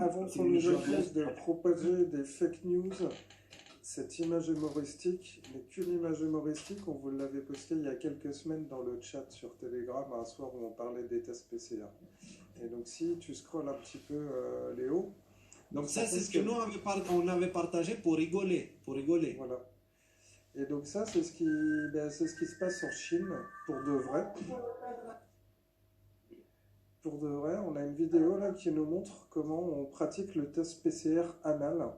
Avant C'est qu'on une nous journée. accuse de propager des fake news, cette image humoristique n'est qu'une image humoristique. On vous l'avait posté il y a quelques semaines dans le chat sur Telegram, un soir où on parlait des tests PCR. Et donc si tu scrolles un petit peu, Léo, on Donc se rend ça, c'est compte ce que que... on avait partagé pour rigoler, pour rigoler. Voilà. Et donc ça, c'est ce qui se passe en Chine, pour de vrai. Pour de vrai, on a une vidéo là qui nous montre comment on pratique le test PCR anal,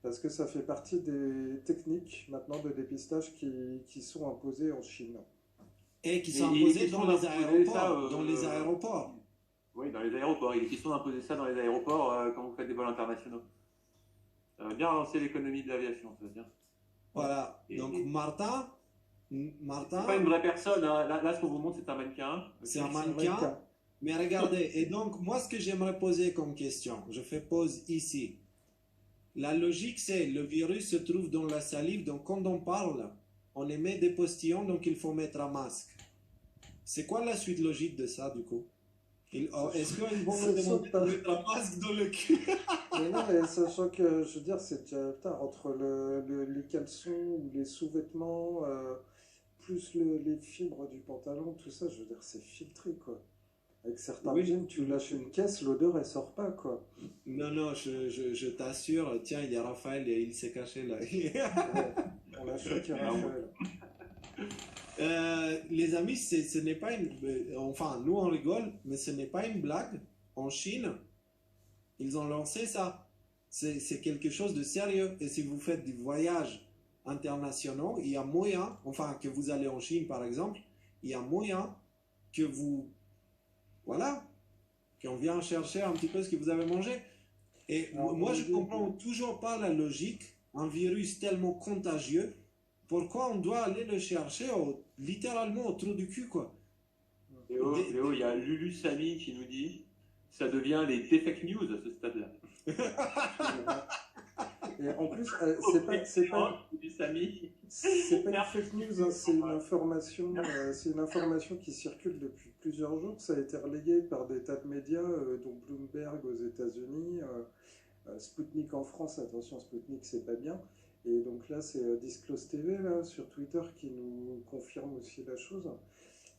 parce que ça fait partie des techniques maintenant de dépistage qui sont imposées en Chine. Et qui sont Et il est imposés question dans les d'imposer ça, aéroports. Dans les aéroports. oui, dans les aéroports. Il est question d'imposer ça dans les aéroports quand vous faites des vols internationaux. Ça va bien relancer l'économie de l'aviation, ça va bien. Voilà. Et, Donc et Martin, c'est pas une vraie personne, hein. Là, ce qu'on vous montre, c'est un mannequin. c'est un Ok. C'est un mannequin. mannequin. Mais regardez, et donc moi ce que j'aimerais poser comme question, je fais pause ici. La logique c'est le virus se trouve dans la salive, donc quand on parle, on émet des postillons, donc il faut mettre un masque. C'est quoi la suite logique de ça du coup? Est-ce qu'ils vont me Sachant demander que, de mettre un masque dans le cul? mais non, mais sachant que, je veux dire, c'est déjà, putain, entre les caleçons ou les sous-vêtements, plus les fibres du pantalon, tout ça, je veux dire, c'est filtré, quoi. Avec certains Oui. jeans, tu lâches une caisse, l'odeur, elle sort pas, quoi. Non, non, je t'assure, tiens, il y a Raphaël, il s'est caché là. Ouais, on l'a choqué, Ah, Raphaël. Les amis, ce n'est pas une... Enfin, nous on rigole, mais ce n'est pas une blague. En Chine, ils ont lancé ça. C'est quelque chose de sérieux. Et si vous faites des voyages internationaux, il y a moyen, enfin que vous allez en Chine par exemple, il y a moyen que vous... Voilà, qu'on vient chercher un petit peu ce que vous avez mangé. Et Alors, moi, on je dit comprends toujours pas la logique. Un virus tellement contagieux, pourquoi on doit aller le chercher littéralement au trou du cul, quoi? Léo, il y a Lulu Samy qui nous dit ça devient les fake news à ce stade-là. Et en plus, Lulu Samy. c'est pas une fake news, hein, c'est une information qui circule depuis plusieurs jours. Ça a été relayé par des tas de médias, dont Bloomberg aux États-Unis, Sputnik en France. Attention, Sputnik, c'est pas bien. Et donc là, c'est Disclose TV là, sur Twitter qui nous confirme aussi la chose.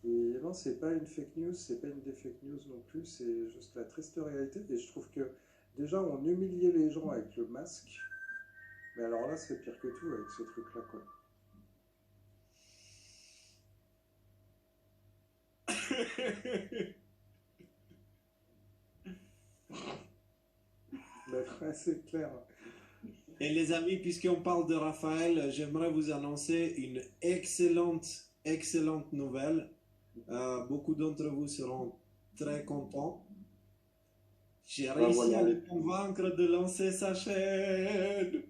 Et non, c'est pas une fake news, c'est pas une des fake news non plus, c'est juste la triste réalité. Et je trouve que déjà, on humiliait les gens avec le masque. Mais alors là, c'est pire que tout avec ce truc-là, quoi. C'est clair. Et les amis, puisqu'on parle de Raphaël, j'aimerais vous annoncer une excellente nouvelle. Beaucoup d'entre vous seront très contents. J'ai réussi à voilà. le convaincre de lancer sa chaîne.